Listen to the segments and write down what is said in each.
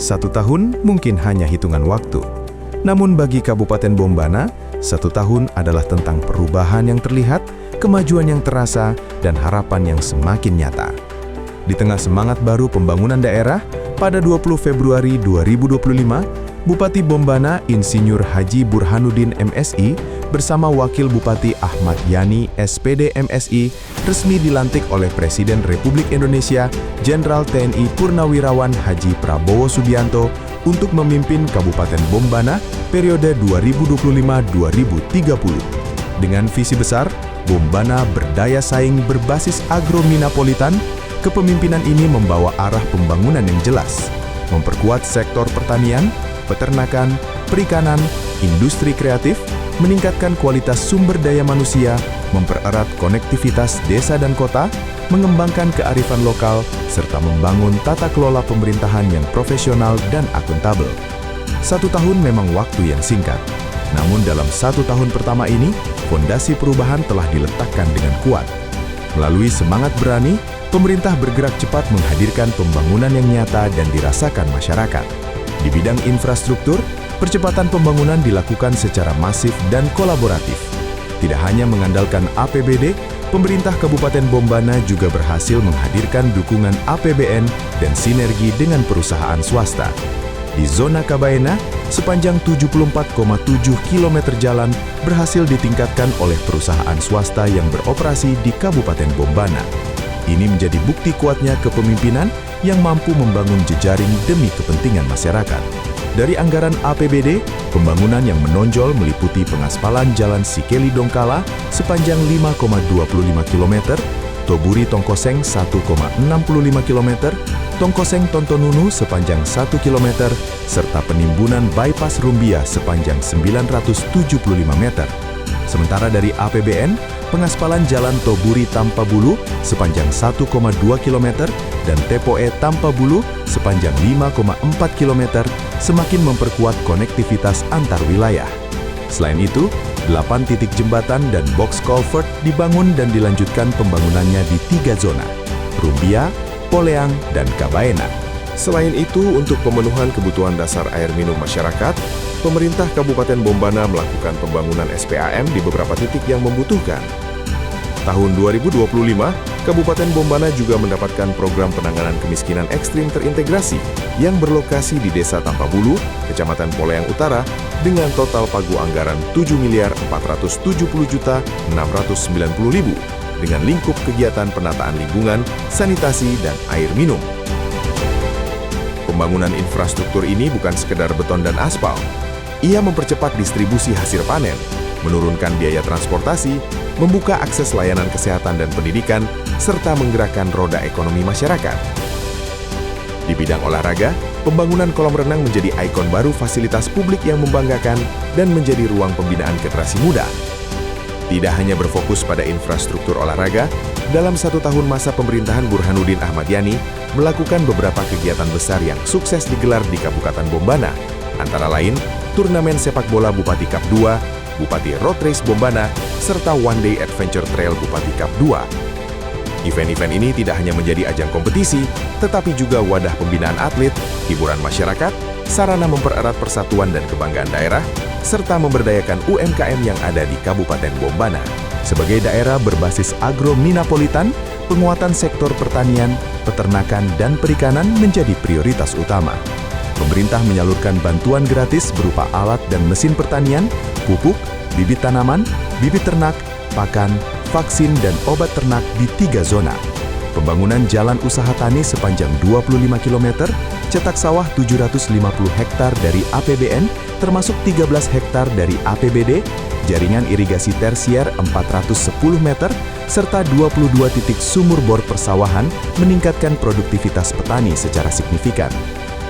1 tahun mungkin hanya hitungan waktu. Namun bagi Kabupaten Bombana, 1 tahun adalah tentang perubahan yang terlihat, kemajuan yang terasa, dan harapan yang semakin nyata. Di tengah semangat baru pembangunan daerah, pada 20 Februari 2025, Bupati Bombana Insinyur Haji Burhanuddin MSI bersama Wakil Bupati Ahmad Yani SPD MSI resmi dilantik oleh Presiden Republik Indonesia Jenderal TNI Purnawirawan Haji Prabowo Subianto untuk memimpin Kabupaten Bombana periode 2025-2030. Dengan visi besar, Bombana berdaya saing berbasis agrominapolitan, kepemimpinan ini membawa arah pembangunan yang jelas, memperkuat sektor pertanian, peternakan, perikanan, industri kreatif, meningkatkan kualitas sumber daya manusia, mempererat konektivitas desa dan kota, mengembangkan kearifan lokal, serta membangun tata kelola pemerintahan yang profesional dan akuntabel. 1 tahun memang waktu yang singkat, namun dalam 1 tahun pertama ini, fondasi perubahan telah diletakkan dengan kuat. Melalui semangat berani, pemerintah bergerak cepat menghadirkan pembangunan yang nyata dan dirasakan masyarakat. Di bidang infrastruktur, percepatan pembangunan dilakukan secara masif dan kolaboratif. Tidak hanya mengandalkan APBD, pemerintah Kabupaten Bombana juga berhasil menghadirkan dukungan APBN dan sinergi dengan perusahaan swasta. Di zona Kabaena, sepanjang 74,7 km jalan berhasil ditingkatkan oleh perusahaan swasta yang beroperasi di Kabupaten Bombana. Ini menjadi bukti kuatnya kepemimpinan yang mampu membangun jejaring demi kepentingan masyarakat. Dari anggaran APBD, pembangunan yang menonjol meliputi pengaspalan Jalan Sikeli Dongkala sepanjang 5,25 km, Toburi Tongkoseng 1,65 km, Tongkoseng Tontonunu sepanjang 1 km, serta penimbunan bypass Rumbia sepanjang 975 meter. Sementara dari APBN, pengaspalan Jalan Toburi Tampabulu sepanjang 1,2 km dan Tepoe Tampabulu sepanjang 5,4 km semakin memperkuat konektivitas antar wilayah. Selain itu, 8 titik jembatan dan box culvert dibangun dan dilanjutkan pembangunannya di 3 zona, Rumbia, Poleang, dan Kabaena. Selain itu, untuk pemenuhan kebutuhan dasar air minum masyarakat, pemerintah Kabupaten Bombana melakukan pembangunan SPAM di beberapa titik yang membutuhkan. Tahun 2025, Kabupaten Bombana juga mendapatkan program penanganan kemiskinan ekstrim terintegrasi yang berlokasi di Desa Tampabulu, Kecamatan Poleang Utara, dengan total pagu anggaran Rp7.470.690.000 dengan lingkup kegiatan penataan lingkungan, sanitasi, dan air minum. Pembangunan infrastruktur ini bukan sekedar beton dan aspal. Ia mempercepat distribusi hasil panen, menurunkan biaya transportasi, membuka akses layanan kesehatan dan pendidikan, serta menggerakkan roda ekonomi masyarakat. Di bidang olahraga, pembangunan kolam renang menjadi ikon baru fasilitas publik yang membanggakan dan menjadi ruang pembinaan generasi muda. Tidak hanya berfokus pada infrastruktur olahraga, dalam 1 tahun masa pemerintahan Burhanuddin Ahmad Yani melakukan beberapa kegiatan besar yang sukses digelar di Kabupaten Bombana, antara lain turnamen sepak bola Bupati Cup 2, Bupati Road Race Bombana, serta One Day Adventure Trail Bupati Cup 2. Event-event ini tidak hanya menjadi ajang kompetisi, tetapi juga wadah pembinaan atlet, hiburan masyarakat, sarana mempererat persatuan dan kebanggaan daerah, serta memberdayakan UMKM yang ada di Kabupaten Bombana. Sebagai daerah berbasis agrominapolitan, penguatan sektor pertanian, peternakan, dan perikanan menjadi prioritas utama. Pemerintah menyalurkan bantuan gratis berupa alat dan mesin pertanian, pupuk, bibit tanaman, bibit ternak, pakan, vaksin, dan obat ternak di 3 zona. Pembangunan jalan usaha tani sepanjang 25 km, cetak sawah 750 hektar dari APBN, termasuk 13 hektar dari APBD, jaringan irigasi tersier 410 meter, serta 22 titik sumur bor persawahan meningkatkan produktivitas petani secara signifikan.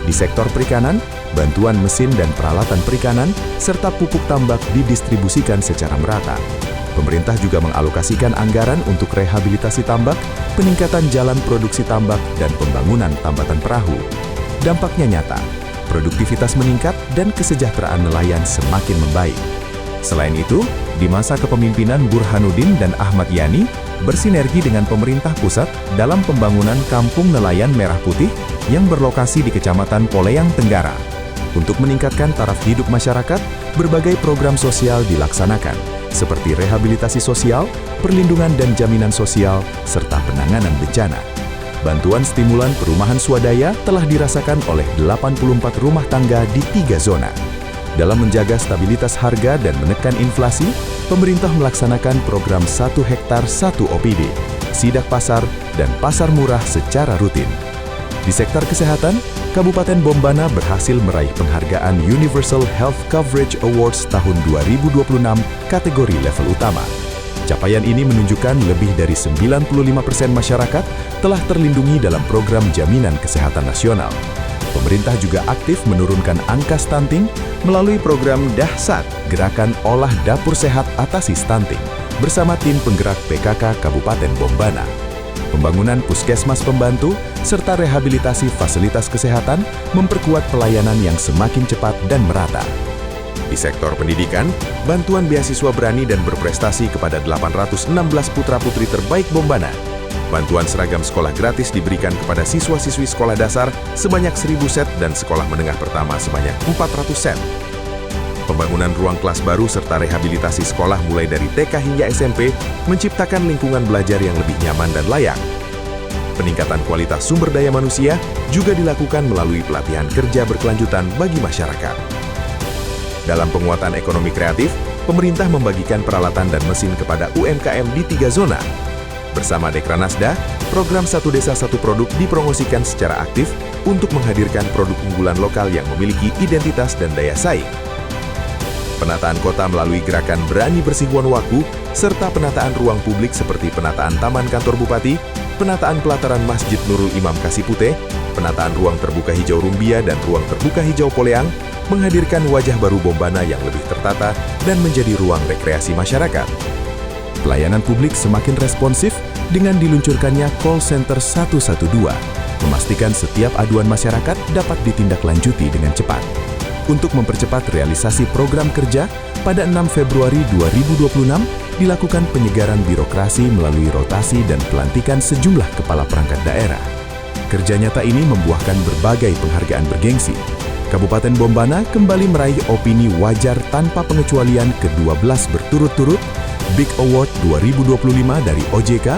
Di sektor perikanan, bantuan mesin dan peralatan perikanan, serta pupuk tambak didistribusikan secara merata. Pemerintah juga mengalokasikan anggaran untuk rehabilitasi tambak, peningkatan jalan produksi tambak, dan pembangunan tambatan perahu. Dampaknya nyata, produktivitas meningkat dan kesejahteraan nelayan semakin membaik. Selain itu, di masa kepemimpinan Burhanuddin dan Ahmad Yani, bersinergi dengan pemerintah pusat dalam pembangunan Kampung Nelayan Merah Putih yang berlokasi di Kecamatan Poleyang Tenggara. Untuk meningkatkan taraf hidup masyarakat, berbagai program sosial dilaksanakan, seperti rehabilitasi sosial, perlindungan dan jaminan sosial, serta penanganan bencana. Bantuan stimulan perumahan swadaya telah dirasakan oleh 84 rumah tangga di 3 zona. Dalam menjaga stabilitas harga dan menekan inflasi, pemerintah melaksanakan program 1 hektar 1 OPD, sidak pasar, dan pasar murah secara rutin. Di sektor kesehatan, Kabupaten Bombana berhasil meraih penghargaan Universal Health Coverage Awards tahun 2026 kategori level utama. Capaian ini menunjukkan lebih dari 95% masyarakat telah terlindungi dalam program jaminan kesehatan nasional. Pemerintah juga aktif menurunkan angka stunting melalui program Dahsyat Gerakan Olah Dapur Sehat Atasi Stunting bersama tim penggerak PKK Kabupaten Bombana. Pembangunan puskesmas pembantu serta rehabilitasi fasilitas kesehatan memperkuat pelayanan yang semakin cepat dan merata. Di sektor pendidikan, bantuan beasiswa berani dan berprestasi kepada 816 putra-putri terbaik Bombana. Bantuan seragam sekolah gratis diberikan kepada siswa-siswi sekolah dasar sebanyak 1.000 set dan sekolah menengah pertama sebanyak 400 set. Pembangunan ruang kelas baru serta rehabilitasi sekolah mulai dari TK hingga SMP menciptakan lingkungan belajar yang lebih nyaman dan layak. Peningkatan kualitas sumber daya manusia juga dilakukan melalui pelatihan kerja berkelanjutan bagi masyarakat. Dalam penguatan ekonomi kreatif, pemerintah membagikan peralatan dan mesin kepada UMKM di 3 zona. Bersama Dekranasda, program Satu Desa Satu Produk dipromosikan secara aktif untuk menghadirkan produk unggulan lokal yang memiliki identitas dan daya saing. Penataan kota melalui gerakan Berani Bersih Wonwaku, serta penataan ruang publik seperti penataan Taman Kantor Bupati, penataan pelataran Masjid Nurul Imam Kasipute, penataan ruang terbuka hijau Rumbia dan ruang terbuka hijau Poleyang, menghadirkan wajah baru Bombana yang lebih tertata dan menjadi ruang rekreasi masyarakat. Pelayanan publik semakin responsif dengan diluncurkannya call center 112, memastikan setiap aduan masyarakat dapat ditindaklanjuti dengan cepat. Untuk mempercepat realisasi program kerja, pada 6 Februari 2026 dilakukan penyegaran birokrasi melalui rotasi dan pelantikan sejumlah kepala perangkat daerah. Kerja nyata ini membuahkan berbagai penghargaan bergengsi. Kabupaten Bombana kembali meraih opini wajar tanpa pengecualian ke-12 berturut-turut, Big Award 2025 dari OJK,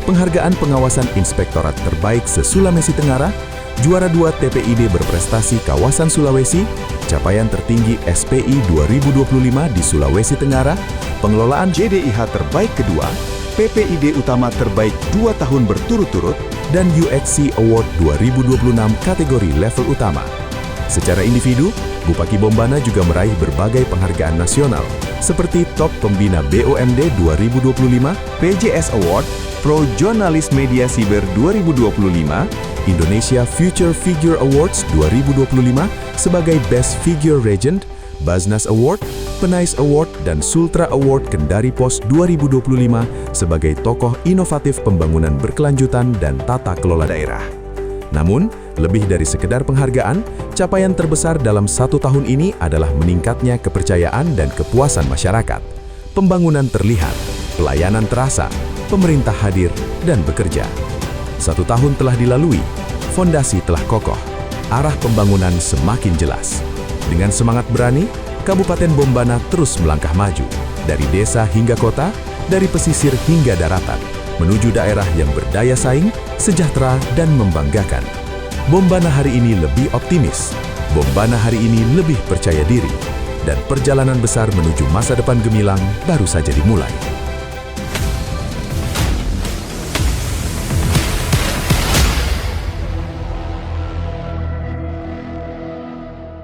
penghargaan pengawasan Inspektorat Terbaik se-Sulawesi Tenggara, juara 2 TPID berprestasi kawasan Sulawesi, capaian tertinggi SPI 2025 di Sulawesi Tenggara, pengelolaan JDIH terbaik kedua, PPID utama terbaik 2 tahun berturut-turut, dan UHC Award 2026 kategori level utama. Secara individu, Bupati Bombana juga meraih berbagai penghargaan nasional, seperti Top Pembina BUMD 2025, PJS Award, Pro Jurnalis Media Siber 2025, Indonesia Future Figure Awards 2025 sebagai Best Figure Regent, Baznas Award, Penais Award, dan Sultra Award Kendari Pos 2025 sebagai tokoh inovatif pembangunan berkelanjutan dan tata kelola daerah. Namun, lebih dari sekedar penghargaan, capaian terbesar dalam 1 tahun ini adalah meningkatnya kepercayaan dan kepuasan masyarakat. Pembangunan terlihat, pelayanan terasa, pemerintah hadir dan bekerja. 1 tahun telah dilalui, fondasi telah kokoh, arah pembangunan semakin jelas. Dengan semangat berani, Kabupaten Bombana terus melangkah maju, dari desa hingga kota, dari pesisir hingga daratan, menuju daerah yang berdaya saing, sejahtera, dan membanggakan. Bombana hari ini lebih optimis, Bombana hari ini lebih percaya diri, dan perjalanan besar menuju masa depan gemilang baru saja dimulai.